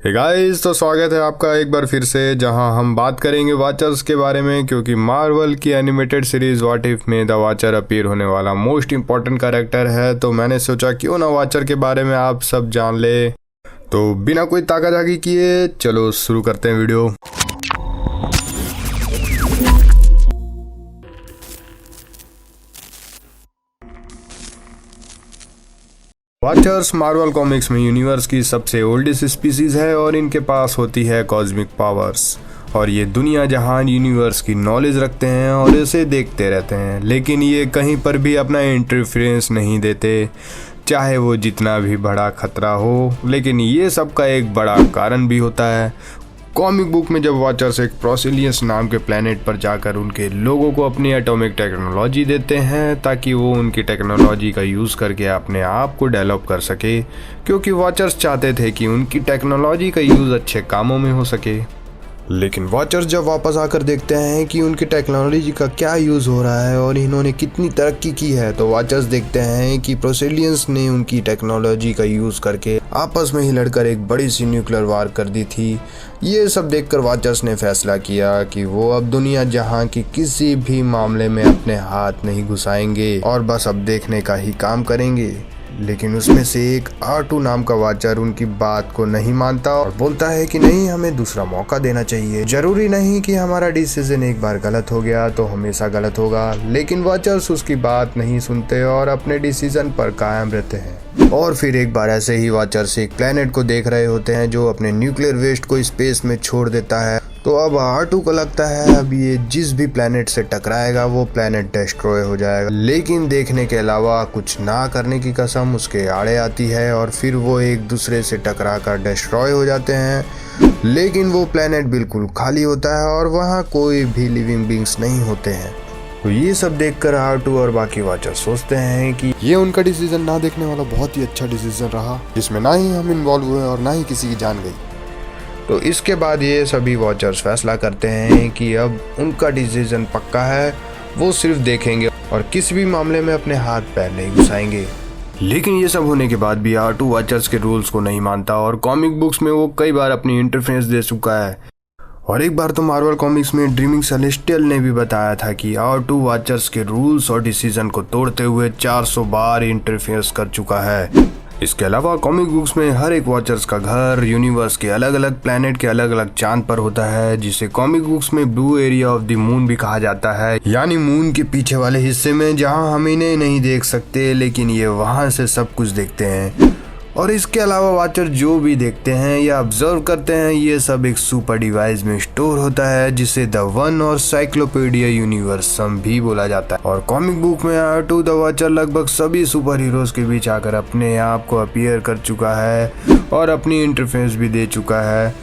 Hey guys, तो स्वागत है आपका एक बार फिर से, जहां हम बात करेंगे वॉचर्स के बारे में। क्योंकि मार्वल की एनिमेटेड सीरीज व्हाट इफ में द वॉचर अपीयर होने वाला मोस्ट इंपॉर्टेंट कैरेक्टर है, तो मैंने सोचा क्यों ना वॉचर के बारे में आप सब जान ले। तो बिना कोई ताकाझाकी किए चलो शुरू करते हैं वीडियो। वॉचर्स मार्वल कॉमिक्स में यूनिवर्स की सबसे ओल्डेस्ट स्पीसीज है और इनके पास होती है कॉस्मिक पावर्स, और ये दुनिया जहान यूनिवर्स की नॉलेज रखते हैं और इसे देखते रहते हैं। लेकिन ये कहीं पर भी अपना इंटरफेरेंस नहीं देते, चाहे वो जितना भी बड़ा खतरा हो। लेकिन ये सब का एक बड़ा कारण भी होता है। कॉमिक बुक में जब वॉचर्स एक प्रोसिलियस नाम के प्लेनेट पर जाकर उनके लोगों को अपनी एटॉमिक टेक्नोलॉजी देते हैं ताकि वो उनकी टेक्नोलॉजी का यूज़ करके अपने आप को डेवलप कर सके, क्योंकि वॉचर्स चाहते थे कि उनकी टेक्नोलॉजी का यूज़ अच्छे कामों में हो सके। लेकिन वॉचर्स जब वापस आकर देखते हैं कि उनकी टेक्नोलॉजी का क्या यूज़ हो रहा है और इन्होंने कितनी तरक्की की है, तो वॉचर्स देखते हैं कि प्रोसेलियंस ने उनकी टेक्नोलॉजी का यूज़ करके आपस में ही लड़कर एक बड़ी सी न्यूक्लियर वार कर दी थी। ये सब देखकर वॉचर्स ने फैसला किया कि वो अब दुनिया जहां की किसी भी मामले में अपने हाथ नहीं घुसाएंगे और बस अब देखने का ही काम करेंगे। लेकिन उसमें से एक R2 नाम का वॉचर उनकी बात को नहीं मानता और बोलता है कि नहीं, हमें दूसरा मौका देना चाहिए। जरूरी नहीं कि हमारा डिसीजन एक बार गलत हो गया तो हमेशा गलत होगा। लेकिन वॉचर्स उसकी बात नहीं सुनते और अपने डिसीजन पर कायम रहते हैं। और फिर एक बार ऐसे ही वॉचर्स एक प्लेनेट को देख रहे होते हैं जो अपने न्यूक्लियर वेस्ट को स्पेस में छोड़ देता है। तो अब R2 को लगता है अब ये जिस भी प्लेनेट से टकराएगा वो प्लेनेट डिस्ट्रॉय हो जाएगा। लेकिन देखने के अलावा कुछ ना करने की कसम उसके आड़े आती है और फिर वो एक दूसरे से टकरा कर डिस्ट्रॉय हो जाते हैं। लेकिन वो प्लेनेट बिल्कुल खाली होता है और वहाँ कोई भी लिविंग बींग्स नहीं होते हैं। तो ये सब देखकर R2 और बाकी वॉचर सोचते हैं कि ये उनका डिसीजन ना देखने वाला बहुत ही अच्छा डिसीजन रहा, जिसमें ना ही हम इन्वॉल्व हुए और ना ही किसी की जान गई। तो इसके बाद ये सभी वॉचर्स फैसला करते हैं कि अब उनका डिसीजन पक्का है, वो सिर्फ देखेंगे और किसी भी मामले में अपने हाथ पैर नहीं घुसाएंगे। लेकिन ये सब होने के बाद भी R2 वॉचर्स के रूल्स को नहीं मानता और कॉमिक बुक्स में वो कई बार अपनी इंटरफेरेंस दे चुका है। और एक बार तो मार्वल कॉमिक्स में ड्रीमिंग सेलेस्टियल ने भी बताया था कि R2 वॉचर्स के रूल्स और डिसीजन को तोड़ते हुए 400 बार इंटरफेरेंस कर चुका है। इसके अलावा कॉमिक बुक्स में हर एक वॉचर्स का घर यूनिवर्स के अलग अलग प्लेनेट के अलग अलग चांद पर होता है, जिसे कॉमिक बुक्स में blue area of the moon भी कहा जाता है, यानी मून के पीछे वाले हिस्से में जहां हम इन्हें नहीं देख सकते लेकिन ये वहां से सब कुछ देखते हैं। और इसके अलावा वॉचर जो भी देखते हैं या ऑब्जर्व करते हैं ये सब एक सुपर डिवाइस में स्टोर होता है, जिसे द वन और साइक्लोपीडिया यूनिवर्सम भी बोला जाता है। और कॉमिक बुक में R2 द वॉचर लगभग सभी सुपर हीरोज के बीच आकर अपने आप को अपीयर कर चुका है और अपनी इंटरफेरेंस भी दे चुका है।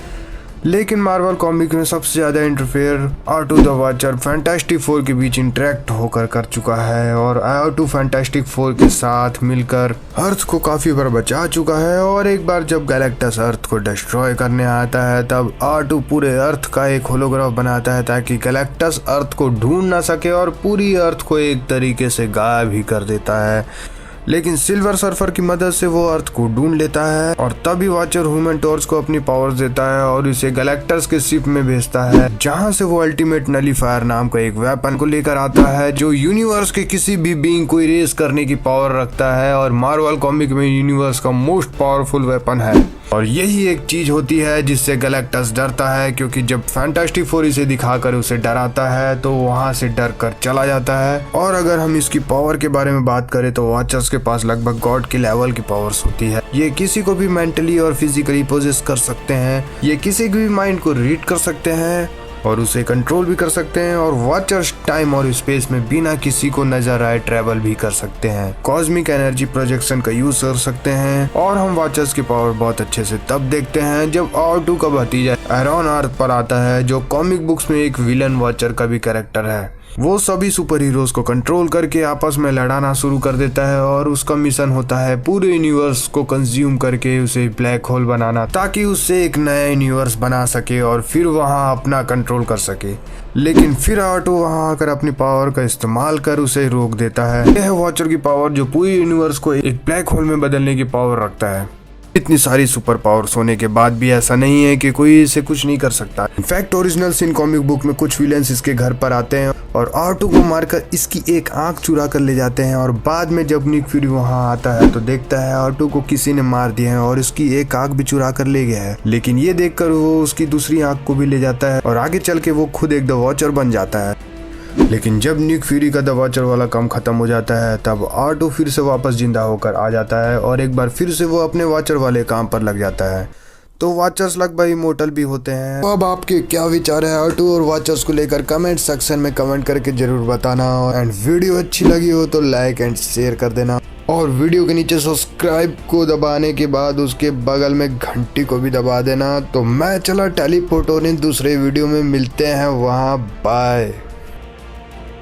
लेकिन मार्वल कॉमिक में सबसे ज़्यादा interfere R2 the watcher fantastic four के बीच इंटरेक्ट होकर कर चुका है और R2 फैंटास्टिक फोर के साथ मिलकर अर्थ को काफ़ी बार बचा चुका है। और एक बार जब गैलेक्टस अर्थ को डिस्ट्रॉय करने आता है तब R2 पूरे अर्थ का एक होलोग्राफ बनाता है ताकि गैलेक्टस अर्थ को ढूंढ ना सके और पूरी अर्थ को एक तरीके से गायब ही कर देता है। लेकिन सिल्वर सर्फर की मदद से वो अर्थ को ढूंढ लेता है और तभी वॉचर ह्यूमन टॉर्च को अपनी पावर्स देता है और इसे गैलेक्टस के शिप में भेजता है, जहां से वो अल्टीमेट नलीफायर नाम का एक वेपन को लेकर आता है जो यूनिवर्स के किसी भी बीइंग को इरेज करने की पावर रखता है और मार्वल कॉमिक में यूनिवर्स का मोस्ट पावरफुल वेपन है। और यही एक चीज होती है जिससे गैलेक्टस डरता है, क्योंकि जब फैंटास्टिक फोर इसे दिखाकर उसे डराता है तो वहां से डर कर चला जाता है। और अगर हम इसकी पावर के बारे में बात करें तो वॉचर्स के पास लगभग गॉड की लेवल की पावर्स होती है। ये किसी को भी मेंटली और फिजिकली पोजेस कर सकते हैं, ये किसी की भी माइंड को रीड कर सकते हैं और उसे कंट्रोल भी कर सकते हैं। और वॉचर्स टाइम और स्पेस में बिना किसी को नजर आए ट्रैवल भी कर सकते हैं, कॉस्मिक एनर्जी प्रोजेक्शन का यूज कर सकते हैं। और हम वॉचर्स की पावर बहुत अच्छे से तब देखते हैं जब R2 का भतीजा एरॉन अर्थ पर आता है, जो कॉमिक बुक्स में एक विलन वॉचर का भी कैरेक्टर है। वो सभी सुपर हीरोज को कंट्रोल करके आपस में लड़ाना शुरू कर देता है और उसका मिशन होता है पूरे यूनिवर्स को कंज्यूम करके उसे ब्लैक होल बनाना, ताकि उससे एक नया यूनिवर्स बना सके और फिर वहां अपना कंट्रोल कर सके। लेकिन फिर R2 वहां आकर अपनी पावर का इस्तेमाल कर उसे रोक देता है। यह है वॉचर की पावर, जो पूरी यूनिवर्स को एक ब्लैक होल में बदलने की पावर रखता है। इतनी सारी सुपर पावर्स होने के बाद भी ऐसा नहीं है कि कोई इसे कुछ नहीं कर सकता। In fact original scene comic book में कुछ विलेंस इसके घर पर आते हैं और R2 को मारकर इसकी एक आंख चुरा कर ले जाते हैं और बाद में जब निक फ्यूरी वहां आता है तो देखता है R2 को किसी ने मार दिया है और इसकी एक आंख भी चुरा कर ले गया है। लेकिन ये देखकर वो उसकी दूसरी आंख को भी ले जाता है और आगे चल के वो खुद एक द वॉचर बन जाता है। लेकिन जब निक फ्यूरी का द वॉचर वाला काम खत्म हो जाता है तब R2 फिर से वापस जिंदा होकर आ जाता है और एक बार फिर से वो अपने वॉचर वाले काम पर लग जाता है। तो वॉचर्स लगभग इमोर्टल भी होते हैं। तो अब आपके क्या विचार है R2 और वॉचर्स को लेकर कमेंट सेक्शन में कमेंट करके जरूर बताना। एंड वीडियो अच्छी लगी हो तो लाइक एंड शेयर कर देना और वीडियो के नीचे सब्सक्राइब को दबाने के बाद उसके बगल में घंटी को भी दबा देना। तो मैं चला टेलीपोर्ट होने दूसरे वीडियो में मिलते हैं वहाँ। बाय।